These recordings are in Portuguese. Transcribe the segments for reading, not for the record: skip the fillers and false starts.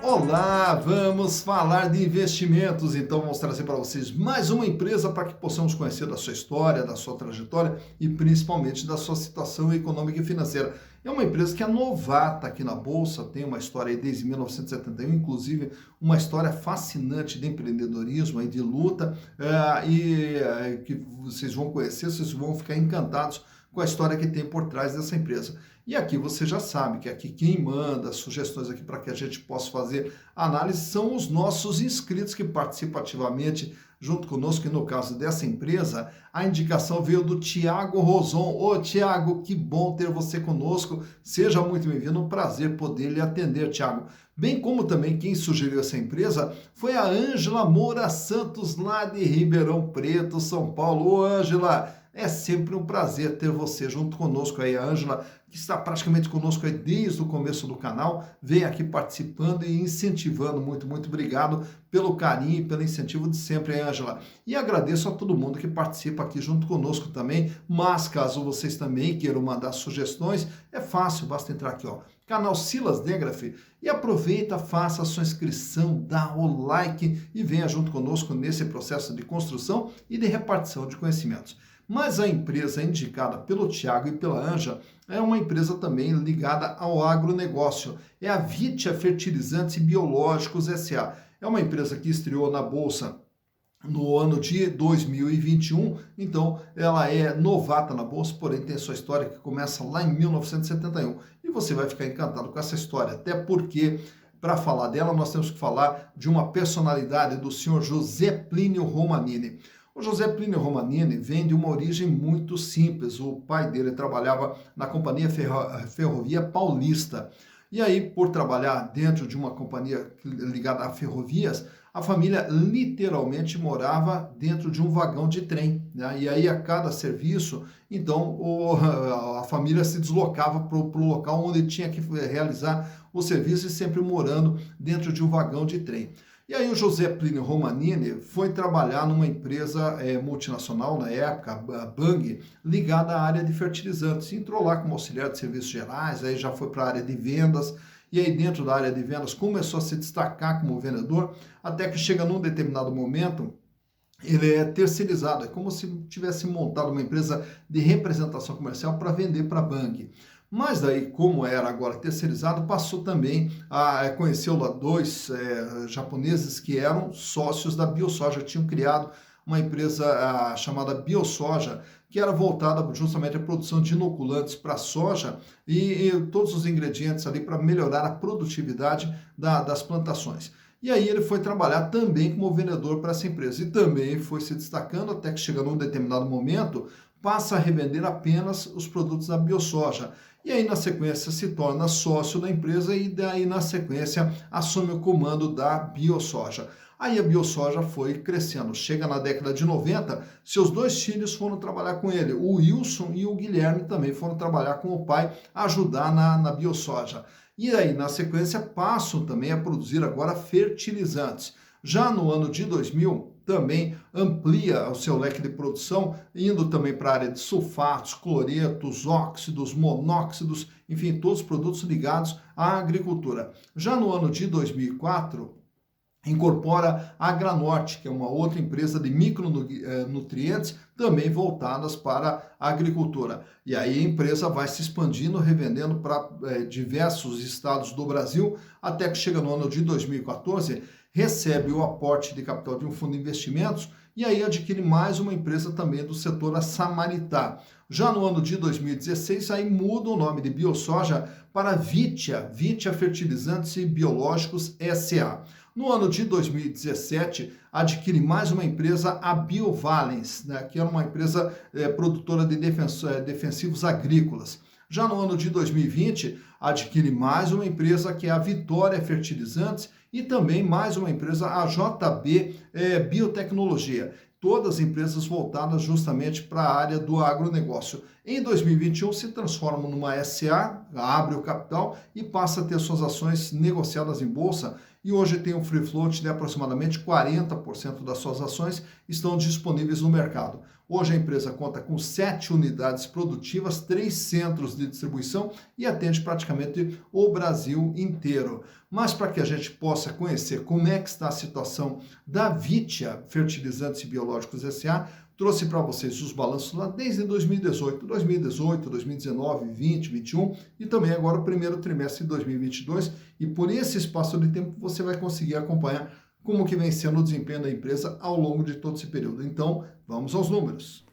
Olá, vamos falar de investimentos. Então, vamos trazer para vocês mais uma empresa para que possamos conhecer da sua história, da sua trajetória e principalmente da sua situação econômica e financeira. É uma empresa que é novata aqui na Bolsa, tem uma história aí desde 1971, inclusive uma história fascinante de empreendedorismo e de luta, que vocês vão conhecer, vocês vão ficar encantados com a história que tem por trás dessa empresa. E aqui você já sabe que aqui quem manda sugestões aqui para que a gente possa fazer análise são os nossos inscritos que participam ativamente junto conosco. E no caso dessa empresa, a indicação veio do Tiago Roson. Ô Tiago, que bom ter você conosco. Seja muito bem-vindo, um prazer poder lhe atender, Tiago. Bem como também quem sugeriu essa empresa foi a Ângela Moura Santos, lá de Ribeirão Preto, São Paulo. Ô Ângela, é sempre um prazer ter você junto conosco aí, a Ângela, que está praticamente conosco aí desde o começo do canal, vem aqui participando e incentivando. Muito obrigado pelo carinho e pelo incentivo de sempre, hein, Ângela? E agradeço a todo mundo que participa aqui junto conosco também, mas caso vocês também queiram mandar sugestões, é fácil, basta entrar aqui, ó, canal Silas Degraf, e aproveita, faça a sua inscrição, dá o like e venha junto conosco nesse processo de construção e de repartição de conhecimentos. Mas a empresa indicada pelo Tiago e pela Anja é uma empresa também ligada ao agronegócio. É a Vitia Fertilizantes e Biológicos S.A. É uma empresa que estreou na Bolsa no ano de 2021, então ela é novata na Bolsa, porém tem sua história que começa lá em 1971. E você vai ficar encantado com essa história, até porque para falar dela nós temos que falar de uma personalidade do senhor José Plínio Romanini. O José Plínio Romanini vem de uma origem muito simples. O pai dele trabalhava na Companhia Ferrovia Paulista. E aí, por trabalhar dentro de uma companhia ligada a ferrovias, a família literalmente morava dentro de um vagão de trem, né? E aí, a cada serviço, então, a família se deslocava para o local onde tinha que realizar o serviço e sempre morando dentro de um vagão de trem. E aí o José Plínio Romanini foi trabalhar numa empresa multinacional na época, a Bang, ligada à área de fertilizantes. Entrou lá como auxiliar de serviços gerais, aí já foi para a área de vendas, e aí dentro da área de vendas começou a se destacar como vendedor, até que chega num determinado momento, ele é terceirizado, é como se tivesse montado uma empresa de representação comercial para vender para a Bang. Mas daí, como era agora terceirizado, passou também a conhecer lá dois japoneses que eram sócios da BioSoja, tinham criado uma empresa chamada BioSoja, que era voltada justamente à produção de inoculantes para soja e todos os ingredientes ali para melhorar a produtividade das plantações. E aí ele foi trabalhar também como vendedor para essa empresa e também foi se destacando até que chega num determinado momento, passa a revender apenas os produtos da BioSoja. E aí, na sequência, se torna sócio da empresa e daí, na sequência, assume o comando da BioSoja. Aí a BioSoja foi crescendo. Chega na década de 90, seus dois filhos foram trabalhar com ele. O Wilson e o Guilherme também foram trabalhar com o pai, ajudar na BioSoja. E aí, na sequência, passam também a produzir agora fertilizantes. Já no ano de 2000, também amplia o seu leque de produção, indo também para a área de sulfatos, cloretos, óxidos, monóxidos, enfim, todos os produtos ligados à agricultura. Já no ano de 2004, incorpora a Granorte, que é uma outra empresa de micronutrientes, também voltadas para a agricultura. E aí a empresa vai se expandindo, revendendo para diversos estados do Brasil, até que chega no ano de 2014, recebe o aporte de capital de um fundo de investimentos e aí adquire mais uma empresa também do setor a Samaritá. Já no ano de 2016, aí muda o nome de BioSoja para Vitia Fertilizantes e Biológicos S.A. No ano de 2017, adquire mais uma empresa, a Biovalens, né, que é uma empresa produtora de defensivos agrícolas. Já no ano de 2020, adquire mais uma empresa que é a Vitória Fertilizantes e também mais uma empresa, a JB Biotecnologia. Todas empresas voltadas justamente para a área do agronegócio. Em 2021 se transforma numa SA, abre o capital e passa a ter suas ações negociadas em bolsa e hoje tem um free float de aproximadamente 40% das suas ações estão disponíveis no mercado. Hoje a empresa conta com 7 unidades produtivas, 3 centros de distribuição e atende praticamente o Brasil inteiro. Mas para que a gente possa conhecer como é que está a situação da Vitia Fertilizantes e Biológicos S.A., trouxe para vocês os balanços lá desde 2018, 2019, 20, 21 e também agora o primeiro trimestre de 2022. E por esse espaço de tempo você vai conseguir acompanhar como que vem sendo o desempenho da empresa ao longo de todo esse período. Então, vamos aos números.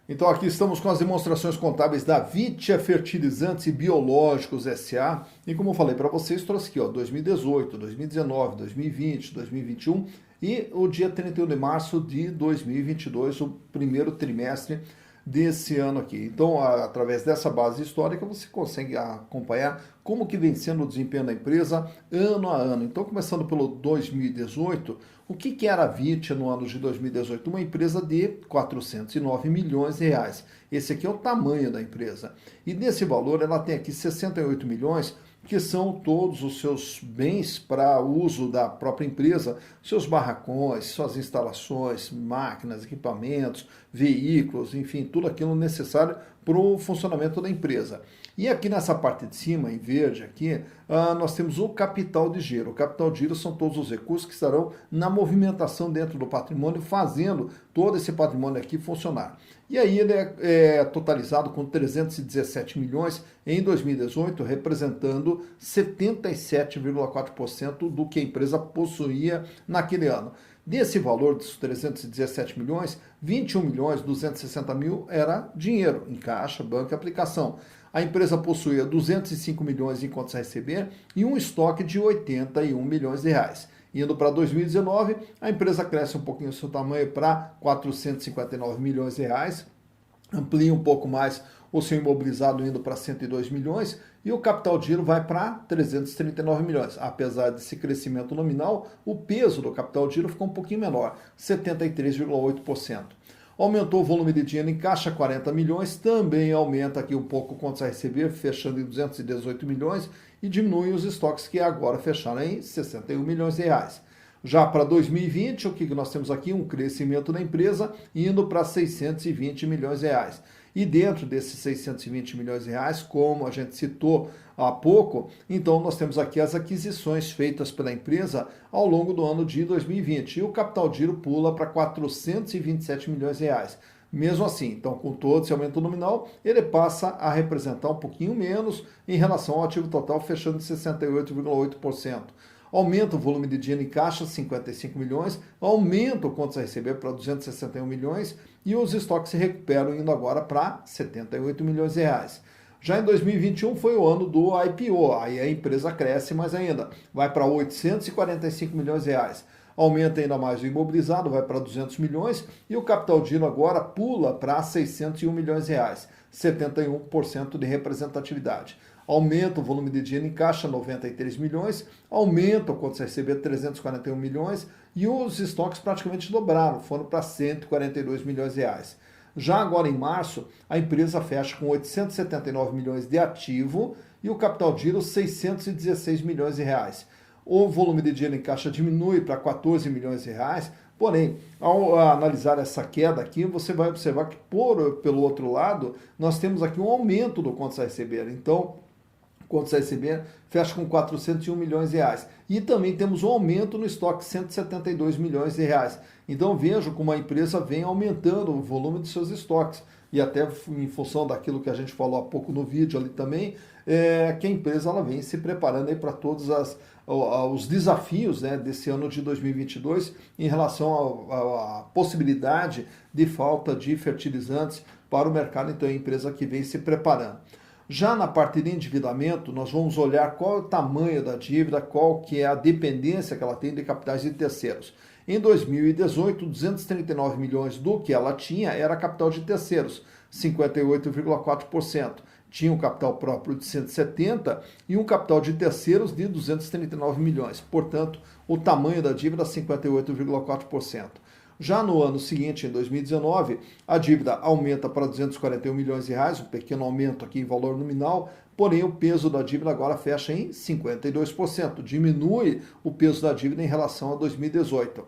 Então aqui estamos com as demonstrações contábeis da Vitia Fertilizantes e Biológicos S.A. E como eu falei para vocês, trouxe aqui 2018, 2019, 2020, 2021 e o dia 31 de março de 2022, o primeiro trimestre desse ano aqui. Então, através dessa base histórica, você consegue acompanhar como que vem sendo o desempenho da empresa ano a ano. Então, começando pelo 2018, o que era a Vitia no ano de 2018? Uma empresa de 409 milhões de reais. Esse aqui é o tamanho da empresa. E nesse valor, ela tem aqui 68 milhões, que são todos os seus bens para uso da própria empresa, seus barracões, suas instalações, máquinas, equipamentos, veículos, enfim, tudo aquilo necessário para o funcionamento da empresa. E aqui nessa parte de cima, em verde aqui, nós temos o capital de giro. O capital de giro são todos os recursos que estarão na movimentação dentro do patrimônio, fazendo todo esse patrimônio aqui funcionar. E aí ele é totalizado com 317 milhões em 2018, representando 77,4% do que a empresa possuía naquele ano. Desse valor dos 317 milhões, 21 milhões 260 mil era dinheiro em caixa, banco e aplicação. A empresa possuía 205 milhões em contas a receber e um estoque de 81 milhões de reais. Indo para 2019, a empresa cresce um pouquinho o seu tamanho para 459 milhões de reais, amplia um pouco mais o seu imobilizado indo para 102 milhões e o capital de giro vai para 339 milhões. Apesar desse crescimento nominal, o peso do capital de giro ficou um pouquinho menor, 73,8%. Aumentou o volume de dinheiro em caixa, 40 milhões, também aumenta aqui um pouco contas a receber, fechando em 218 milhões, e diminui os estoques que agora fecharam em 61 milhões de reais. Já para 2020, o que nós temos aqui? Um crescimento da empresa indo para 620 milhões de reais. E dentro desses 620 milhões de reais, como a gente citou há pouco, então nós temos aqui as aquisições feitas pela empresa ao longo do ano de 2020. E o capital de giro pula para 427 milhões de reais. Mesmo assim, então com todo esse aumento nominal, ele passa a representar um pouquinho menos em relação ao ativo total, fechando em 68,8%. Aumenta o volume de dinheiro em caixa, 55 milhões, aumenta o contas a receber para 261 milhões e os estoques se recuperam indo agora para 78 milhões de reais. Já em 2021 foi o ano do IPO, aí a empresa cresce mais ainda, vai para 845 milhões de reais. Aumenta ainda mais o imobilizado, vai para 200 milhões e o capital de giro agora pula para 601 milhões de reais, 71% de representatividade. Aumenta o volume de dinheiro em caixa, 93 milhões, aumenta o contas a receber, 341 milhões, e os estoques praticamente dobraram, foram para 142 milhões de reais. Já agora em março, a empresa fecha com 879 milhões de ativo e o capital de giro 616 milhões de reais. O volume de dinheiro em caixa diminui para 14 milhões de reais, porém, ao analisar essa queda aqui, você vai observar que, pelo outro lado, nós temos aqui um aumento do contas a receber. Então, contas a receber fecha com 401 milhões de reais. E também temos um aumento no estoque, 172 milhões de reais. Então vejo como a empresa vem aumentando o volume de seus estoques. E até em função daquilo que a gente falou há pouco no vídeo ali também, que a empresa ela vem se preparando para todos os desafios, né, desse ano de 2022 em relação à possibilidade de falta de fertilizantes para o mercado. Então é a empresa que vem se preparando. Já na parte de endividamento, nós vamos olhar qual é o tamanho da dívida, qual que é a dependência que ela tem de capitais de terceiros. Em 2018, 239 milhões do que ela tinha era capital de terceiros, 58,4%. Tinha um capital próprio de 170 e um capital de terceiros de 239 milhões. Portanto, o tamanho da dívida, 58,4%. Já no ano seguinte, em 2019, a dívida aumenta para 241 milhões de reais, um pequeno aumento aqui em valor nominal, porém o peso da dívida agora fecha em 52%, diminui o peso da dívida em relação a 2018.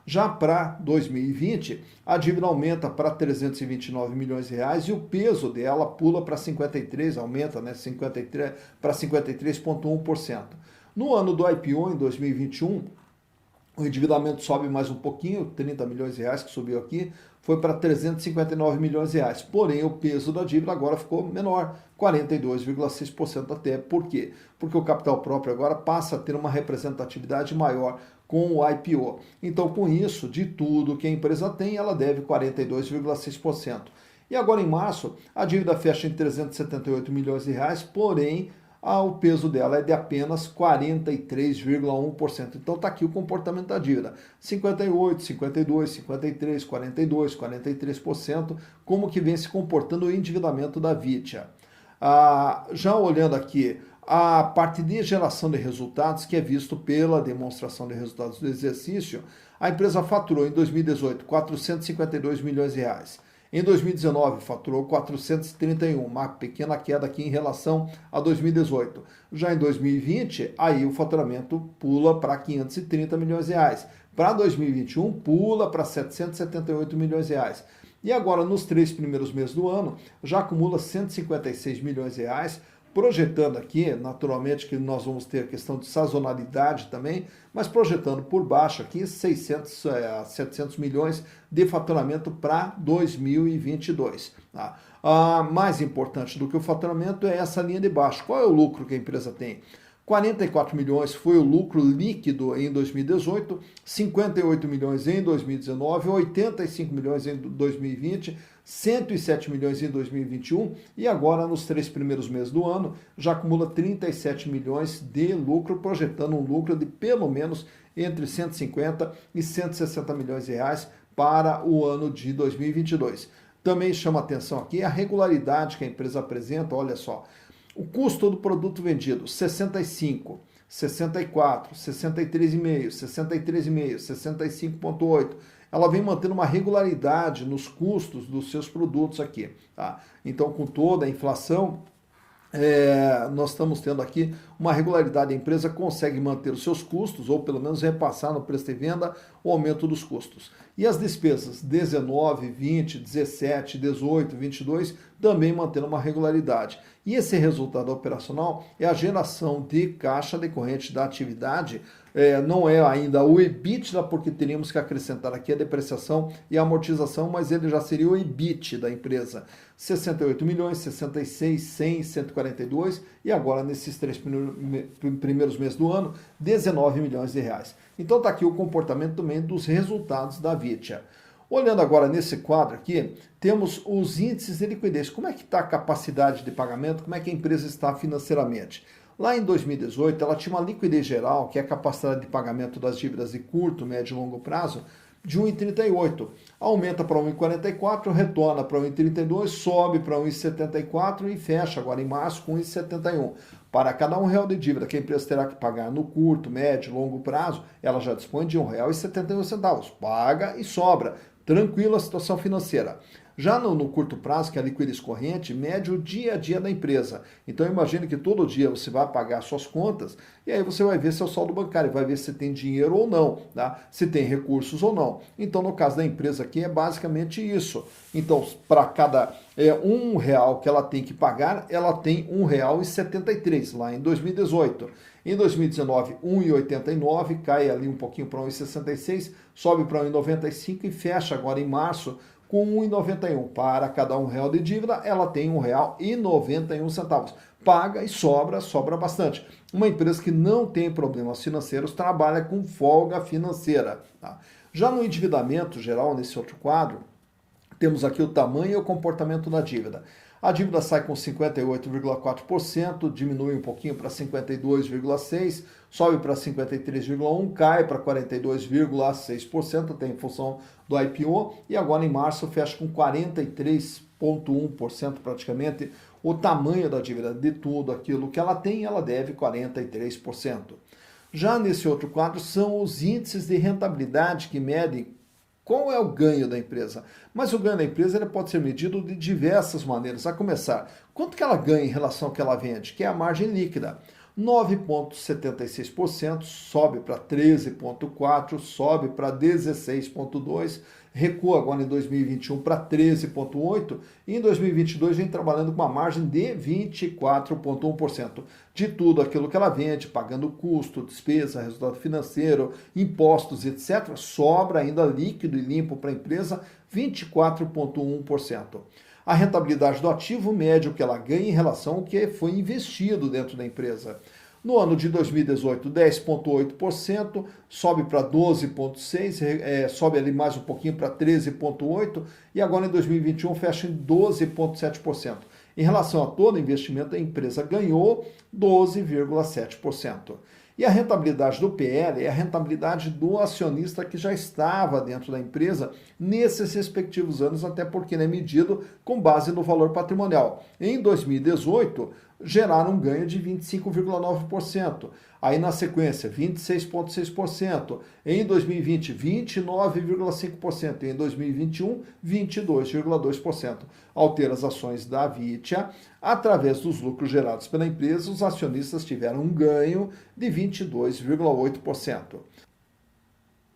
Já para 2020, a dívida aumenta para 329 milhões de reais e o peso dela pula para 53, aumenta, né, 53 para 53,1%. No ano do IPO, em 2021, o endividamento sobe mais um pouquinho, 30 milhões de reais que subiu aqui, foi para 359 milhões de reais. Porém, o peso da dívida agora ficou menor, 42,6% até. Por quê? Porque o capital próprio agora passa a ter uma representatividade maior com o IPO. Então, com isso, de tudo que a empresa tem, ela deve 42,6%. E agora, em março, a dívida fecha em 378 milhões de reais, porém, o peso dela é de apenas 43,1%. Então está aqui o comportamento da dívida. 58, 52, 53, 42, 43%, como que vem se comportando o endividamento da Vitia. Já olhando aqui, a parte de geração de resultados, que é visto pela demonstração de resultados do exercício, a empresa faturou em 2018 452 milhões de reais. Em 2019, faturou 431, uma pequena queda aqui em relação a 2018. Já em 2020, aí o faturamento pula para 530 milhões de reais. Para 2021, pula para 778 milhões de reais. E agora, nos 3 primeiros meses do ano, já acumula 156 milhões de reais, projetando aqui, naturalmente, que nós vamos ter a questão de sazonalidade também, mas projetando por baixo aqui 600 a 700 milhões de faturamento para 2022. Tá? Mais importante do que o faturamento é essa linha de baixo. Qual é o lucro que a empresa tem? 44 milhões foi o lucro líquido em 2018, 58 milhões em 2019, 85 milhões em 2020, 107 milhões em 2021 e agora nos 3 primeiros meses do ano já acumula 37 milhões de lucro, projetando um lucro de pelo menos entre 150 e 160 milhões de reais para o ano de 2022. Também chama atenção aqui a regularidade que a empresa apresenta, olha só. O custo do produto vendido, 65, 64, 63,5, 63,5, 65,8. Ela vem mantendo uma regularidade nos custos dos seus produtos aqui. Tá? Então, com toda a inflação, nós estamos tendo aqui uma regularidade. A empresa consegue manter os seus custos, ou pelo menos repassar no preço de venda o aumento dos custos. E as despesas 19, 20, 17, 18, 22 também mantendo uma regularidade. E esse resultado operacional é a geração de caixa decorrente da atividade, não é ainda o EBITDA, porque teríamos que acrescentar aqui a depreciação e a amortização, mas ele já seria o EBIT da empresa. 68 milhões, 66, 100, 142 e agora nesses 3 primeiros meses do ano, 19 milhões de reais. Então está aqui o comportamento também dos resultados da Vitia. Olhando agora nesse quadro aqui, temos os índices de liquidez. Como é que está a capacidade de pagamento? Como é que a empresa está financeiramente? Lá em 2018, ela tinha uma liquidez geral, que é a capacidade de pagamento das dívidas de curto, médio e longo prazo, de 1,38. Aumenta para 1,44, retorna para 1,32, sobe para 1,74 e fecha agora em março com 1,71. Para cada R$1 de dívida que a empresa terá que pagar no curto, médio e longo prazo, ela já dispõe de R$1,71. Paga e sobra. Tranquila a situação financeira. Já no curto prazo, que é a liquidez corrente, mede o dia a dia da empresa. Então imagine que todo dia você vai pagar suas contas e aí você vai ver seu saldo bancário, vai ver se tem dinheiro ou não, tá? Se tem recursos ou não. Então no caso da empresa aqui é basicamente isso. Então para cada R$1 que ela tem que pagar, ela tem R$1,73 lá em 2018. Em 2019, 1,89, cai ali um pouquinho para 1,66, sobe para 1,95 e fecha agora em março com 1,91. Para cada R$1 de dívida, ela tem R$1,91. Paga e sobra bastante. Uma empresa que não tem problemas financeiros trabalha com folga financeira. Tá? Já no endividamento geral, nesse outro quadro, temos aqui o tamanho e o comportamento da dívida. A dívida sai com 58,4%, diminui um pouquinho para 52,6%, sobe para 53,1%, cai para 42,6%, até em função do IPO, e agora em março fecha com 43,1% praticamente. O tamanho da dívida de tudo aquilo que ela tem, ela deve 43%. Já nesse outro quadro são os índices de rentabilidade que medem qual é o ganho da empresa? Mas o ganho da empresa ele pode ser medido de diversas maneiras. A começar, quanto que ela ganha em relação ao que ela vende, que é a margem líquida. 9,76%, sobe para 13,4%, sobe para 16,2%, recua agora em 2021 para 13,8% e em 2022 vem trabalhando com uma margem de 24,1%. De tudo aquilo que ela vende, pagando custo, despesa, resultado financeiro, impostos, etc., sobra ainda líquido e limpo para a empresa 24,1%. A rentabilidade do ativo mede o que ela ganha em relação ao que foi investido dentro da empresa. No ano de 2018, 10,8%, sobe para 12,6%, sobe ali mais um pouquinho para 13,8%, e agora em 2021 fecha em 12,7%. Em relação a todo o investimento, a empresa ganhou 12,7%. E a rentabilidade do PL é a rentabilidade do acionista que já estava dentro da empresa nesses respectivos anos, até porque é medido com base no valor patrimonial. Em 2018, geraram um ganho de 25,9%. Aí na sequência, 26,6%. Em 2020, 29,5%. E em 2021, 22,2%. Ao ter as ações da Vitia, através dos lucros gerados pela empresa, os acionistas tiveram um ganho de 22,8%.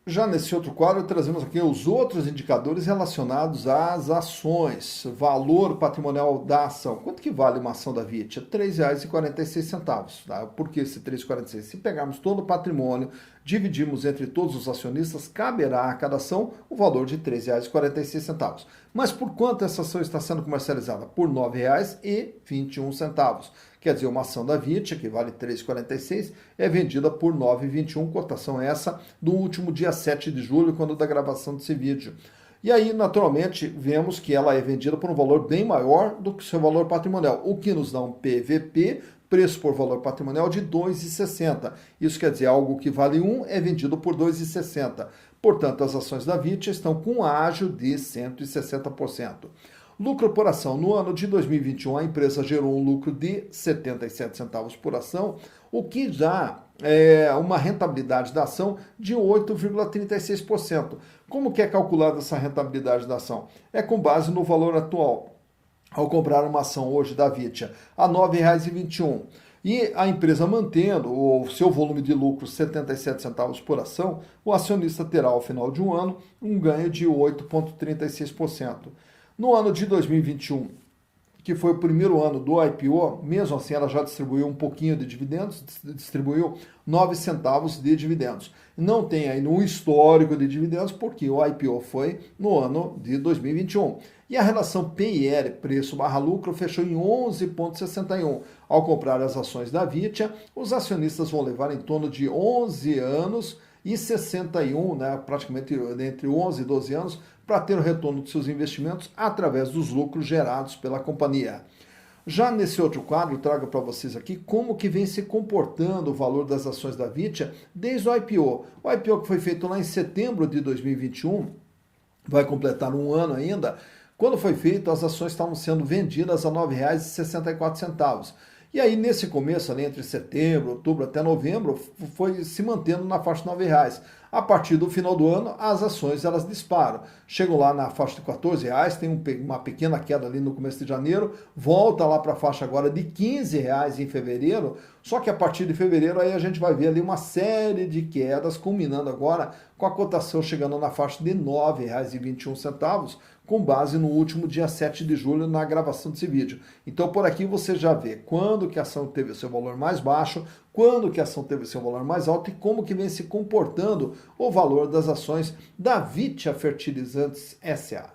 Já nesse outro quadro, trazemos aqui os outros indicadores relacionados às ações, valor patrimonial da ação. Quanto que vale uma ação da Vitia? R$ 3,46. Tá? Por que esse R$ 3,46? Se pegarmos todo o patrimônio, dividimos entre todos os acionistas, caberá a cada ação o valor de R$ 3,46. Mas por quanto essa ação está sendo comercializada? Por R$ 9,21. Quer dizer, uma ação da Vitia, que vale R$ 3,46, é vendida por R$ 9,21, cotação essa do último dia 7 de julho, quando da gravação desse vídeo. E aí, naturalmente, vemos que ela é vendida por um valor bem maior do que o seu valor patrimonial, o que nos dá um PVP, preço por valor patrimonial, de R$ 2,60. Isso quer dizer, algo que vale 1 é vendido por R$ 2,60. Portanto, as ações da Vitia estão com um ágio de 160%. Lucro por ação. No ano de 2021, a empresa gerou um lucro de 77 centavos por ação, o que dá uma rentabilidade da ação de 8,36%. Como que é calculada essa rentabilidade da ação? É com base no valor atual. Ao comprar uma ação hoje da Vitia a R$ 9,21 e a empresa mantendo o seu volume de lucro 77 centavos por ação, o acionista terá ao final de um ano um ganho de 8,36%. No ano de 2021, que foi o primeiro ano do IPO, mesmo assim ela já distribuiu um pouquinho de dividendos, distribuiu 9 centavos de dividendos. Não tem aí no histórico de dividendos, porque o IPO foi no ano de 2021. E a relação PIR, preço barra lucro, fechou em 11,61. Ao comprar as ações da Vitia, os acionistas vão levar em torno de 11 anos e 61, praticamente entre 11 e 12 anos, para ter o retorno de seus investimentos através dos lucros gerados pela companhia. Já nesse outro quadro, trago para vocês aqui como que vem se comportando o valor das ações da Vitia desde o IPO. O IPO que foi feito lá em setembro de 2021, vai completar um ano ainda. Quando foi feito, as ações estavam sendo vendidas a R$ 9,64. E aí, nesse começo, ali entre setembro, outubro até novembro, foi se mantendo na faixa de R$ 9,00. A partir do final do ano, as ações elas disparam. Chegam lá na faixa de R$ 14,00, tem uma pequena queda ali no começo de janeiro, volta lá para a faixa agora de R$ 15,00 em fevereiro, só que a partir de fevereiro aí a gente vai ver ali uma série de quedas, culminando agora com a cotação chegando na faixa de R$ 9,21, com base no último dia 7 de julho na gravação desse vídeo. Então por aqui você já vê quando que a ação teve o seu valor mais baixo, quando que a ação teve o seu valor mais alto e como que vem se comportando o valor das ações da Vitia Fertilizantes S.A.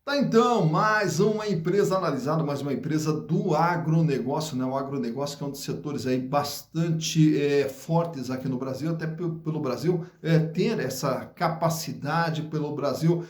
Tá, então, mais uma empresa analisada, mais uma empresa do agronegócio, O agronegócio que é um dos setores aí bastante fortes aqui no Brasil, até pelo Brasil ter essa capacidade, pelo Brasil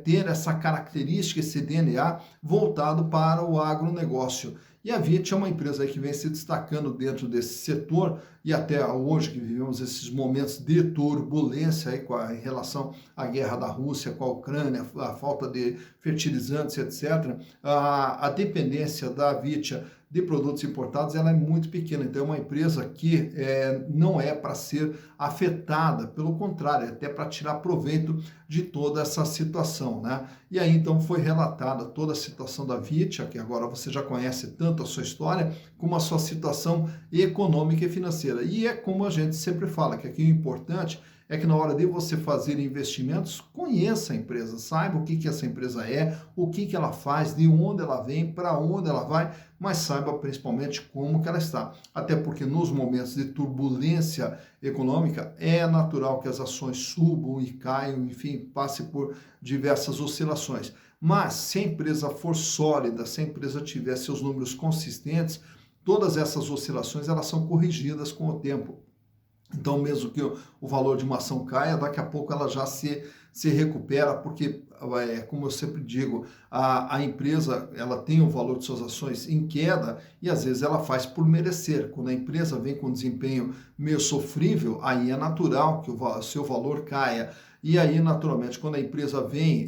ter essa característica, esse DNA voltado para o agronegócio. E a Vitia é uma empresa aí que vem se destacando dentro desse setor e até hoje que vivemos esses momentos de turbulência aí em relação à guerra da Rússia com a Ucrânia, a falta de fertilizantes, etc. A dependência da Vitia de produtos importados, ela é muito pequena. Então, é uma empresa que não é para ser afetada, pelo contrário, é até para tirar proveito de toda essa situação, né? E aí, então, foi relatada toda a situação da Vitia, que agora você já conhece tanto a sua história, como a sua situação econômica e financeira. E é como a gente sempre fala, que aqui o importante é que na hora de você fazer investimentos, conheça a empresa, saiba o que essa empresa é, o que ela faz, de onde ela vem, para onde ela vai, mas saiba principalmente como que ela está. Até porque nos momentos de turbulência econômica, é natural que as ações subam e caiam, enfim, passe por diversas oscilações. Mas se a empresa for sólida, se a empresa tiver seus números consistentes, todas essas oscilações elas são corrigidas com o tempo. Então, mesmo que o valor de uma ação caia, daqui a pouco ela já se recupera, porque, como eu sempre digo, a empresa ela tem o valor de suas ações em queda e às vezes ela faz por merecer. Quando a empresa vem com desempenho meio sofrível, aí é natural que o seu valor caia. E aí, naturalmente, quando a empresa vem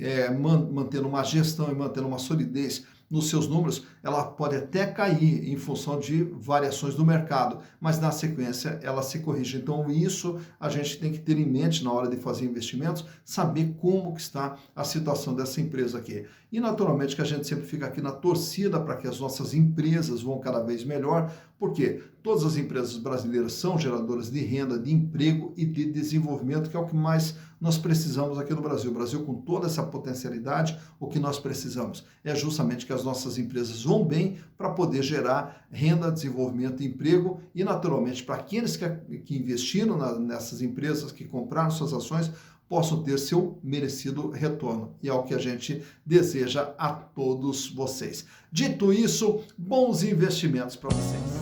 mantendo uma gestão e mantendo uma solidez nos seus números, ela pode até cair em função de variações do mercado, mas na sequência ela se corrige. Então isso a gente tem que ter em mente na hora de fazer investimentos, saber como que está a situação dessa empresa aqui. E naturalmente que a gente sempre fica aqui na torcida para que as nossas empresas vão cada vez melhor, porque todas as empresas brasileiras são geradoras de renda, de emprego e de desenvolvimento, que é o que mais nós precisamos aqui no Brasil. O Brasil, com toda essa potencialidade, o que nós precisamos é justamente que as nossas empresas vão bem para poder gerar renda, desenvolvimento e emprego e, naturalmente, para aqueles que investiram nessas empresas, que compraram suas ações, possam ter seu merecido retorno. E é o que a gente deseja a todos vocês. Dito isso, bons investimentos para vocês.